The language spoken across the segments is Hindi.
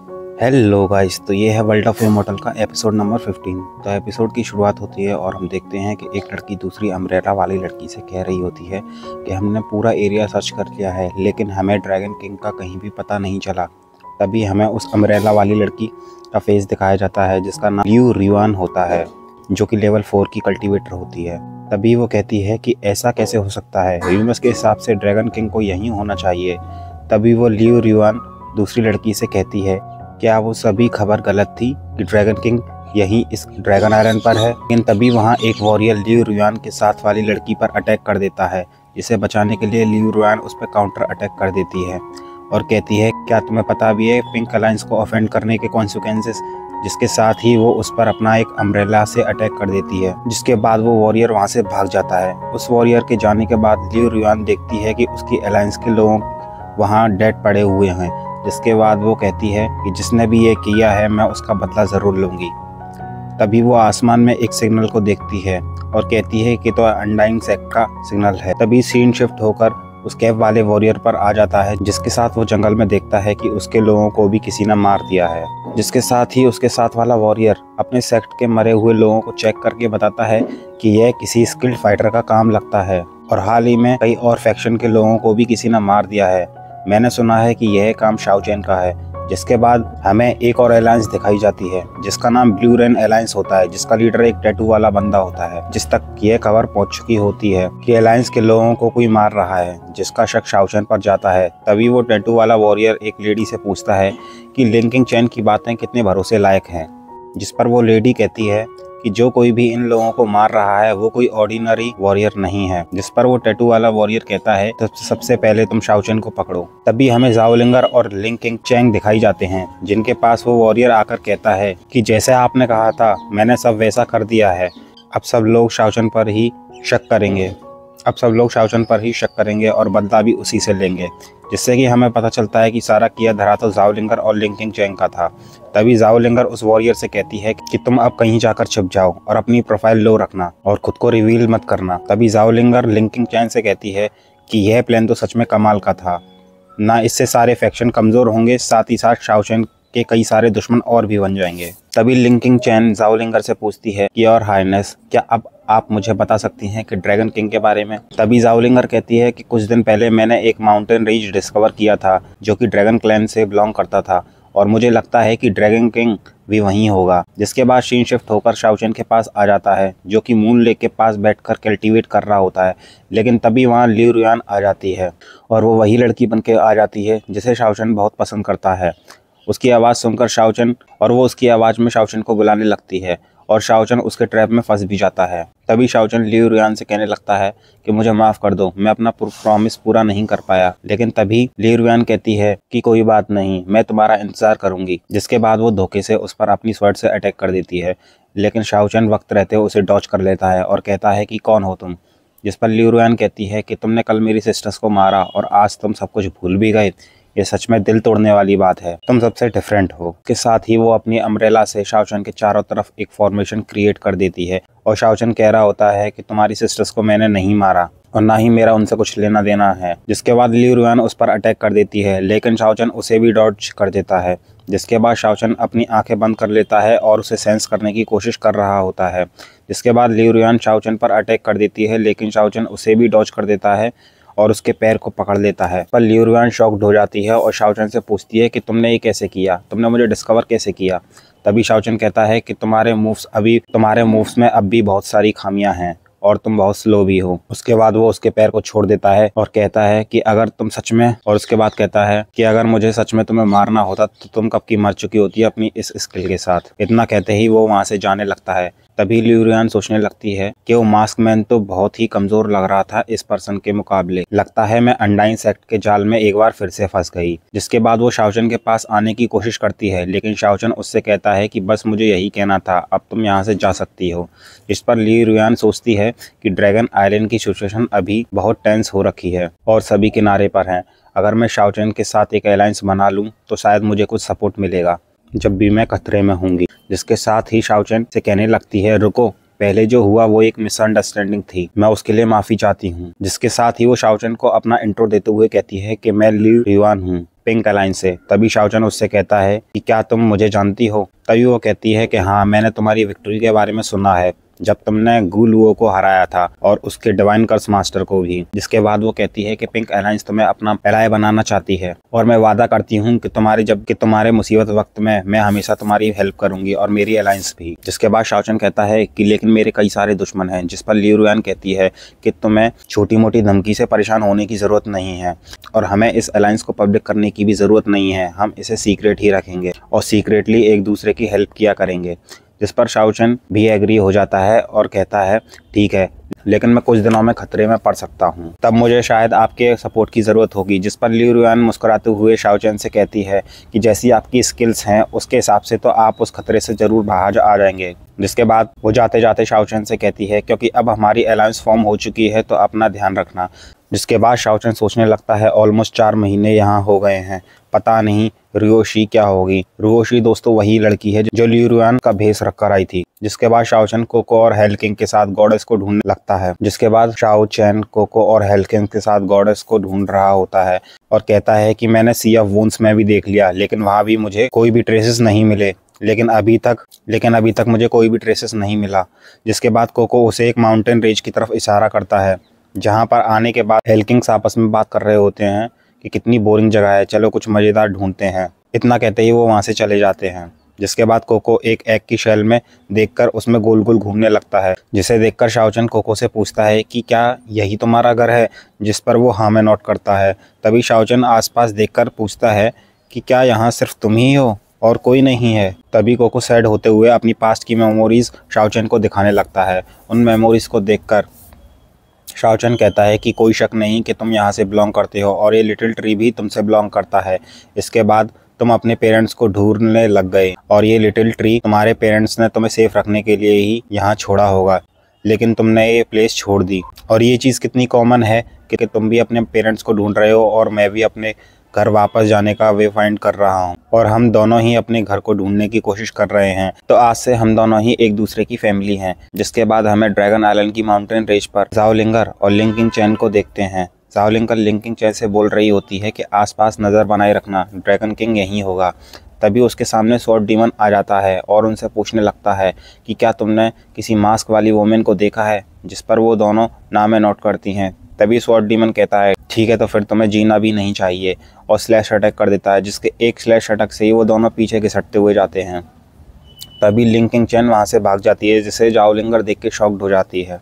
हेलो गाइस, तो ये है वर्ल्ड ऑफ इमॉर्टल का एपिसोड नंबर 15। तो एपिसोड की शुरुआत होती है और हम देखते हैं कि एक लड़की दूसरी अम्ब्रेला वाली लड़की से कह रही होती है कि हमने पूरा एरिया सर्च कर लिया है लेकिन हमें ड्रैगन किंग का कहीं भी पता नहीं चला। तभी हमें उस अम्ब्रेला वाली लड़की का फेस दिखाया जाता है जिसका नाम लियू रिवान होता है, जो कि लेवल 4 की कल्टिवेटर होती है। तभी वो कहती है कि ऐसा कैसे हो सकता है, ह्यूमस के हिसाब से ड्रैगन किंग को यहीं होना चाहिए। तभी वो लियू रिवान दूसरी लड़की से कहती है क्या वो सभी खबर गलत थी कि ड्रैगन किंग यहीं इस ड्रैगन आइलैंड पर है। लेकिन तभी वहाँ एक वॉरियर लियू रिवान के साथ वाली लड़की पर अटैक कर देता है, जिसे बचाने के लिए लियू रिवान उस पर काउंटर अटैक कर देती है और कहती है क्या तुम्हें पता भी है पिंक अलायंस को ऑफेंड करने के कॉन्सिक्वेंसेस। जिसके साथ ही वो उस पर अपना एक अम्ब्रेला से अटैक कर देती है, जिसके बाद वो वॉरियर वहाँ से भाग जाता है। उस वॉरियर के जाने के बाद लियू रिवान देखती है कि उसकी अलायंस के लोग वहाँ डेड पड़े हुए हैं, जिसके बाद वो कहती है कि जिसने भी ये किया है मैं उसका बदला ज़रूर लूँगी। तभी वो आसमान में एक सिग्नल को देखती है और कहती है कि तो अनडाइंग सेक्ट का सिग्नल है। तभी सीन शिफ्ट होकर उस कैब वाले वॉरियर पर आ जाता है, जिसके साथ वो जंगल में देखता है कि उसके लोगों को भी किसी ने मार दिया है। जिसके साथ ही उसके साथ वाला वॉरियर अपने सेक्ट के मरे हुए लोगों को चेक करके बताता है कि यह किसी स्किल्ड फाइटर का काम लगता है और हाल ही में कई और फैक्शन के लोगों को भी किसी ने मार दिया है। मैंने सुना है कि यह काम शाओ चैन का है। जिसके बाद हमें एक और अलायंस दिखाई जाती है जिसका नाम ब्लू रेन अलायंस होता है, जिसका लीडर एक टैटू वाला बंदा होता है। जिस तक यह खबर पहुंच चुकी होती है कि अलायंस के लोगों को कोई मार रहा है, जिसका शक शाओ चैन पर जाता है। तभी वो टैटू वाला वॉरियर एक लेडी से पूछता है कि लिंकिंग चैन की बातें कितने भरोसे लायक हैं, जिस पर वो लेडी कहती है कि जो कोई भी इन लोगों को मार रहा है वो कोई ऑर्डिनरी वॉरियर नहीं है। जिस पर वो टैटू वाला वॉरियर कहता है तो सबसे पहले तुम शाओ चैन को पकड़ो। तभी हमें ज़ाओलिंगर और लिंकिंग चैंग दिखाई जाते हैं, जिनके पास वो वॉरियर आकर कहता है कि जैसे आपने कहा था मैंने सब वैसा कर दिया है। अब सब लोग शाओ चैन पर ही शक करेंगे और बदला भी उसी से लेंगे। जिससे कि हमें पता चलता है कि सारा किया धरा तो ज़ाओलिंगर और लिंकिंग चैंग का था। तभी ज़ाओलिंगर उस वॉरियर से कहती है कि तुम अब कहीं जाकर छिप जाओ और अपनी प्रोफाइल लो रखना और खुद को रिवील मत करना। तभी ज़ाओलिंगर लिंकिंग चैंग से कहती है कि यह प्लान तो सच में कमाल का था ना, इससे सारे फैक्शन कमज़ोर होंगे, साथ ही साथ शाओ चैन के कई सारे दुश्मन और भी बन जाएंगे। तभी लिंकिंग चैन ज़ाओलिंगर से पूछती है कि और हाइनेस क्या अब आप मुझे बता सकती हैं कि ड्रैगन किंग के बारे में। तभी ज़ाओलिंगर कहती है कि कुछ दिन पहले मैंने एक माउंटेन रेंज डिस्कवर किया था जो कि ड्रैगन क्लैन से बिलोंग करता था और मुझे लगता है कि ड्रैगन किंग भी वहीं होगा। जिसके बाद सीन शिफ्ट होकर शाओ चैन के पास आ जाता है, जो कि मून लेक के पास बैठकर कल्टीवेट कर रहा होता है। लेकिन तभी वहाँ लियू रिवान आ जाती है और वो वही लड़की बन के आ जाती है जिसे शाओ चैन बहुत पसंद करता है। उसकी आवाज़ सुनकर शाओ चैन और वो उसकी आवाज़ में शाओ चैन को बुलाने लगती है और शाओ चैन उसके ट्रैप में फंस भी जाता है। तभी शाओ चैन लियू रिवान से कहने लगता है कि मुझे माफ़ कर दो, मैं अपना प्रॉमिस पूरा नहीं कर पाया। लेकिन तभी लियू रिवान कहती है कि कोई बात नहीं, मैं तुम्हारा इंतज़ार करूंगी। जिसके बाद वो धोखे से उस पर अपनी स्वर्ड से अटैक कर देती है, लेकिन शाओ चैन वक्त रहते उसे डॉच कर लेता है और कहता है कि कौन हो तुम। जिस पर लियू रिवान कहती है कि तुमने कल मेरी सिस्टर्स को मारा और आज तुम सब कुछ भूल भी गए। ये सच में दिल तोड़ने वाली बात है, तुम सबसे डिफरेंट हो। के साथ ही वो अपनी अम्ब्रेला से शाओ चैन के चारों तरफ एक फॉर्मेशन क्रिएट कर देती है और शाओ चैन कह रहा होता है कि तुम्हारी सिस्टर्स को मैंने नहीं मारा और ना ही मेरा उनसे कुछ लेना देना है। जिसके बाद लियू रिवान उस पर अटैक कर देती है, लेकिन शाओ चैन उसे भी डॉज कर देता है। जिसके बाद शाओ चैन अपनी आंखें बंद कर लेता है और उसे सेंस करने की कोशिश कर रहा होता है। जिसके बाद लियू रिवान शाओ चैन पर अटैक कर देती है, लेकिन शाओ चैन उसे भी डॉज कर देता है और उसके पैर को पकड़ लेता है। पर लियू रिवान शॉक्ड हो जाती है और शाओ चैन से पूछती है कि तुमने ये कैसे किया, तुमने मुझे डिस्कवर कैसे किया। तभी शाओ चैन कहता है कि तुम्हारे मूव्स में अब भी बहुत सारी खामियां हैं और तुम बहुत स्लो भी हो। उसके बाद वो उसके पैर को छोड़ देता है और कहता है कि अगर मुझे सच में तुम्हें मारना होता तो तुम कब की मर चुकी होती अपनी इस स्किल के साथ। इतना कहते ही वो वहाँ से जाने लगता है। तभी लियू रिवान सोचने लगती है कि वो मास्क मैन तो बहुत ही कमजोर लग रहा था इस पर्सन के मुकाबले, लगता है मैं अनडाइन सेक्ट के जाल में एक बार फिर से फंस गई। जिसके बाद वो शाओ चैन के पास आने की कोशिश करती है, लेकिन शाओ चैन उससे कहता है कि बस मुझे यही कहना था, अब तुम यहाँ से जा सकती हो। इस पर लियू रिवान सोचती है कि ड्रैगन आइलैंड की सिचुएशन अभी बहुत टेंस हो रखी है और सभी किनारे पर हैं। अगर मैं शाओ चैन के साथ एक अलायंस बना लूँ तो शायद मुझे कुछ सपोर्ट मिलेगा जब भी मैं खतरे में होंगी। जिसके साथ ही शाओ चैन से कहने लगती है रुको, पहले जो हुआ वो एक मिसअंडरस्टैंडिंग थी, मैं उसके लिए माफ़ी चाहती हूँ। जिसके साथ ही वो शाओ चैन को अपना इंट्रो देते हुए कहती है कि मैं लियू रिवान हूँ, पिंक अलायंस से। तभी शाओचन उससे कहता है कि क्या तुम मुझे जानती हो? तभी वो कहती है कि हाँ, मैंने तुम्हारी विक्ट्री के बारे में सुना है, जब तुमने गु लुओ को हराया था और उसके डिवाइन कर्स मास्टर को भी। जिसके बाद वो कहती है कि पिंक अलायंस तुम्हें अपना एलाय बनाना चाहती है और मैं वादा करती हूँ कि तुम्हारे मुसीबत वक्त में मैं हमेशा तुम्हारी हेल्प करूंगी और मेरी अलायंस भी। जिसके बाद शाओचन कहता है कि लेकिन मेरे कई सारे दुश्मन हैं। जिस पर लियू रुआन कहती है कि तुम्हें छोटी मोटी धमकी से परेशान होने की ज़रूरत नहीं है और हमें इस अलायंस को पब्लिक करने की भी ज़रूरत नहीं है। हम इसे सीक्रेट ही रखेंगे और सीक्रेटली एक दूसरे की हेल्प किया करेंगे। जिस पर शाओचन भी एग्री हो जाता है और कहता है ठीक है, लेकिन मैं कुछ दिनों में खतरे में पड़ सकता हूँ, तब मुझे शायद आपके सपोर्ट की ज़रूरत होगी। जिस पर लियू रुआन मुस्कुराते हुए शाओचन से कहती है कि जैसी आपकी स्किल्स हैं उसके हिसाब से तो आप उस खतरे से ज़रूर बाहर आ जाएंगे। जिसके बाद वो जाते जाते शाओचन से कहती है क्योंकि अब हमारी अलायंस फॉर्म हो चुकी है तो अपना ध्यान रखना। जिसके बाद शाओचन सोचने लगता है ऑलमोस्ट 4 महीने यहाँ हो गए हैं, पता नहीं रुओशी क्या होगी। रुओशी दोस्तों वही लड़की है जो लियू रुआन का भेष रखकर आई थी। जिसके बाद शाओचन कोको और हेलकिंग के साथ गॉडेस को ढूंढने लगता है। जिसके बाद शाओचन कोको और हेलकिंग के साथ गॉडेस को ढूंढ रहा होता है और कहता है कि मैंने सी ऑफ वूंड्स में भी देख लिया, लेकिन वहाँ भी मुझे कोई भी ट्रेसेस नहीं मिले। लेकिन अभी तक मुझे कोई भी ट्रेसेस नहीं मिला। जिसके बाद कोको उसे एक माउंटेन रेंज की तरफ इशारा करता है, जहाँ पर आने के बाद हेलकिंग्स आपस में बात कर रहे होते हैं कि कितनी बोरिंग जगह है, चलो कुछ मज़ेदार ढूंढते हैं। इतना कहते ही वो वहाँ से चले जाते हैं। जिसके बाद कोको एक एग की शेल में देखकर उसमें गोल गोल घूमने लगता है, जिसे देखकर शाओचन कोको से पूछता है कि क्या यही तुम्हारा घर है? जिस पर वो हाँ में नोट करता है। तभी शाओचन आसपास देखकर पूछता है कि क्या यहाँ सिर्फ तुम ही हो और कोई नहीं है? तभी कोको सैड होते हुए अपनी पास्ट की मेमोरीज शाओचन को दिखाने लगता है। उन मेमोरीज को देखकर शाओचन कहता है कि कोई शक नहीं कि तुम यहाँ से बिलोंग करते हो और ये लिटिल ट्री भी तुमसे बिलोंग करता है। इसके बाद तुम अपने पेरेंट्स को ढूंढने लग गए और ये लिटिल ट्री तुम्हारे पेरेंट्स ने तुम्हें सेफ रखने के लिए ही यहाँ छोड़ा होगा, लेकिन तुमने ये प्लेस छोड़ दी। और ये चीज़ कितनी कॉमन है कि तुम भी अपने पेरेंट्स को ढूंढ रहे हो और मैं भी अपने घर वापस जाने का वे फाइंड कर रहा हूँ और हम दोनों ही अपने घर को ढूंढने की कोशिश कर रहे हैं। तो आज से हम दोनों ही एक दूसरे की फैमिली हैं। जिसके बाद हमें ड्रैगन आइलैंड की माउंटेन रेंज पर ज़ाओलिंगर और लिंकिंग चैन को देखते हैं। ज़ाओलिंगर लिंकिंग चैन से बोल रही होती है कि आसपास नज़र बनाए रखना, ड्रैगन किंग यहीं होगा। तभी उसके सामने स्वॉर्ड डीमन आ जाता है और उनसे पूछने लगता है कि क्या तुमने किसी मास्क वाली वोमेन को देखा है? जिस पर वो दोनों नामें नोट करती हैं। तभी स्वॉर्ड डीमन कहता है ठीक है, तो फिर तुम्हें जीना भी नहीं चाहिए और स्लैश अटैक कर देता है। जिसके एक स्लैश अटैक से ही वो दोनों पीछे घिसटते हुए जाते हैं। तभी लिंकिंग चैन वहाँ से भाग जाती है, जिसे ज़ाओलिंगर देख के शॉक्ड हो जाती है।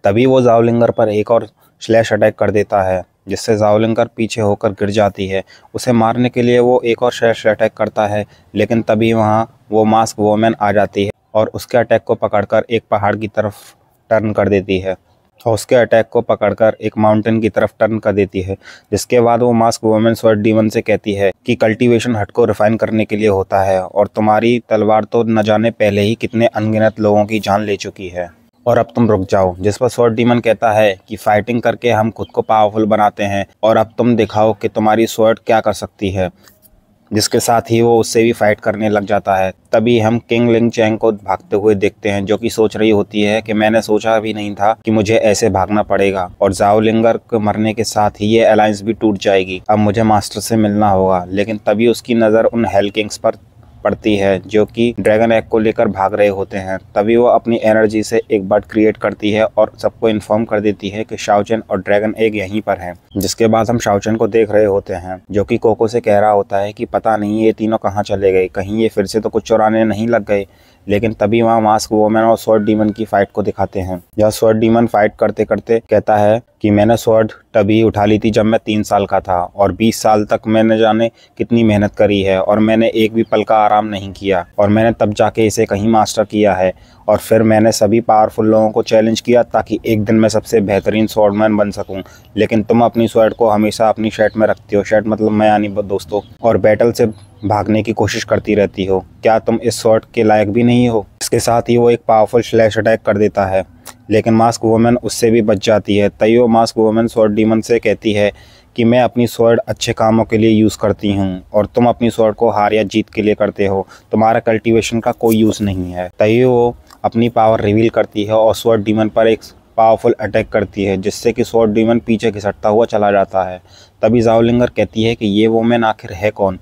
तभी वो ज़ाओलिंगर पर एक और स्लैश अटैक कर देता है, जिससे ज़ाओलिंगर पीछे होकर गिर जाती है। उसे मारने के लिए वो एक और स्लैश अटैक करता है, लेकिन तभी वहाँ वो मास्क वोमेन आ जाती है और उसके अटैक को पकड़कर एक पहाड़ की तरफ टर्न कर देती है और उसके अटैक को पकड़कर एक माउंटेन की तरफ टर्न कर देती है। जिसके बाद वो मास्क वोमेन स्वॉर्ड डीमन से कहती है कि कल्टीवेशन हट को रिफाइन करने के लिए होता है और तुम्हारी तलवार तो न जाने पहले ही कितने अनगिनत लोगों की जान ले चुकी है और अब तुम रुक जाओ। जिस पर स्वॉर्ड डीमन कहता है कि फाइटिंग करके हम खुद को पावरफुल बनाते हैं और अब तुम दिखाओ कि तुम्हारी स्वॉर्ड क्या कर सकती है। जिसके साथ ही वो उससे भी फाइट करने लग जाता है। तभी हम किंग लिंग चैंग को भागते हुए देखते हैं, जो कि सोच रही होती है कि मैंने सोचा भी नहीं था कि मुझे ऐसे भागना पड़ेगा और ज़ाओलिंगर को मरने के साथ ही ये अलायंस भी टूट जाएगी। अब मुझे मास्टर से मिलना होगा। लेकिन तभी उसकी नज़र उन हेल किंग्स पर पड़ती है जो कि ड्रैगन एग को लेकर भाग रहे होते हैं। तभी वो अपनी एनर्जी से एक बर्ड क्रिएट करती है और सबको इन्फॉर्म कर देती है कि शाओचन और ड्रैगन एग यहीं पर हैं। जिसके बाद हम शाओचन को देख रहे होते हैं, जो कि कोको से कह रहा होता है कि पता नहीं ये तीनों कहाँ चले गए, कहीं ये फिर से तो कुछ चुराने नहीं लग गए। लेकिन तभी वहाँ मास्क वोमैन और स्वॉर्ड डीमन की फाइट को दिखाते हैं। यह स्वॉर्ड डीमन फाइट करते करते कहता है कि मैंने स्वॉर्ड तभी उठा ली थी जब मैं 3 साल का था और 20 साल तक मैंने जाने कितनी मेहनत करी है और मैंने एक भी पल का आराम नहीं किया और मैंने तब जाके इसे कहीं मास्टर किया है और फिर मैंने सभी पावरफुल लोगों को चैलेंज किया ताकि एक दिन मैं सबसे बेहतरीन स्वॉर्डमैन बन सकूं। लेकिन तुम अपनी स्वॉर्ड को हमेशा अपनी शर्ट में रखती हो, शर्ट मतलब मैं यानी दोस्तों, और बैटल से भागने की कोशिश करती रहती हो। क्या तुम इस स्वॉर्ड के लायक भी नहीं हो? इसके साथ ही वो एक पावरफुल स्लैश अटैक कर देता है, लेकिन मास्क वोमैन उससे भी बच जाती है। तभी वो मास्क वोमैन स्वॉर्ड डीमन से कहती है कि मैं अपनी स्वॉर्ड अच्छे कामों के लिए यूज़ करती हूँ और तुम अपनी स्वॉर्ड को हार या जीत के लिए करते हो, तुम्हारा कल्टीवेशन का कोई यूज़ नहीं है। तभी वो अपनी पावर रिवील करती है और स्वॉर्ड डीमन पर एक पावरफुल अटैक करती है, जिससे कि स्वॉर्ड डीमन पीछे खिसकता हुआ चला जाता है। तभी ज़ाओलिंगर कहती है कि ये वोमेन आखिर है कौन,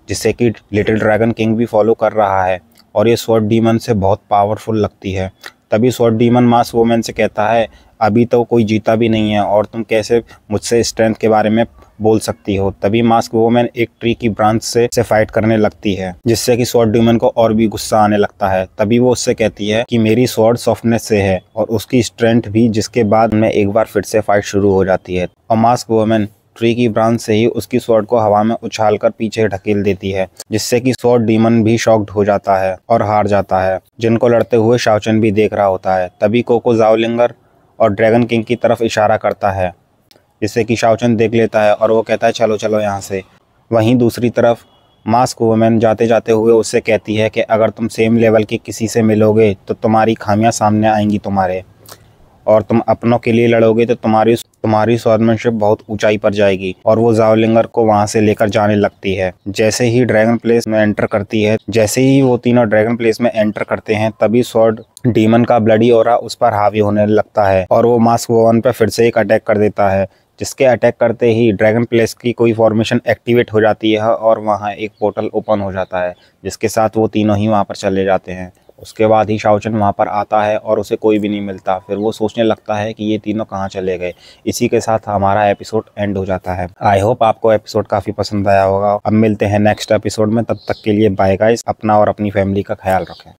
जिससे कि लिटिल ड्रैगन किंग भी फॉलो कर रहा है और ये स्वॉर्ड डीमन से बहुत पावरफुल लगती है। तभी स्वॉर्ड डीमन मास्क वोमेन से कहता है, अभी तो कोई जीता भी नहीं है और तुम कैसे मुझसे स्ट्रेंथ के बारे में बोल सकती हो। तभी मास्क वोमेन एक ट्री की ब्रांच से फाइट करने लगती है, जिससे कि स्वॉर्ड डीमन को और भी गुस्सा आने लगता है। तभी वो उससे कहती है कि मेरी स्वॉर्ड सॉफ्टनेस से है और उसकी स्ट्रेंथ भी, जिसके बाद में एक बार फिर से फाइट शुरू हो जाती है और मास्क वोमेन ट्री की ब्रांच से ही उसकी स्वॉर्ड को हवा में उछालकर पीछे ढकेल देती है, जिससे कि स्वॉर्ड डीमन भी शॉक्ड हो जाता है और हार जाता है, जिनको लड़ते हुए शाओचन भी देख रहा होता है। तभी कोको ज़ाओलिंगर और ड्रैगन किंग की तरफ इशारा करता है, जिससे कि शाओचन देख लेता है और वो कहता है चलो चलो यहाँ से। वहीं दूसरी तरफ मास्क वुमेन जाते जाते हुए उससे कहती है कि अगर तुम सेम लेवल के किसी से मिलोगे तो तुम्हारी खामियां सामने आएंगी तुम्हारे, और तुम अपनों के लिए लड़ोगे तो तुम्हारी स्वॉर्डमैनशिप बहुत ऊंचाई पर जाएगी। और वो ज़ाओलिंगर को वहां से लेकर जाने लगती है। जैसे ही वो तीनों ड्रैगन प्लेस में एंटर करते हैं, तभी स्वॉर्ड डीमन का ब्लडी ऑरा उस पर हावी होने लगता है और वो मास्क वुमेन पर फिर से एक अटैक कर देता है, जिसके अटैक करते ही ड्रैगन प्लेस की कोई फॉर्मेशन एक्टिवेट हो जाती है और वहाँ एक पोर्टल ओपन हो जाता है, जिसके साथ वो तीनों ही वहाँ पर चले जाते हैं। उसके बाद ही शाओचन वहाँ पर आता है और उसे कोई भी नहीं मिलता। फिर वो सोचने लगता है कि ये तीनों कहाँ चले गए। इसी के साथ हमारा एपिसोड एंड हो जाता है। आई होप आपको एपिसोड काफ़ी पसंद आया होगा। अब मिलते हैं नेक्स्ट एपिसोड में, तब तक के लिए बाय गाइस। अपना और अपनी फैमिली का ख्याल रखें।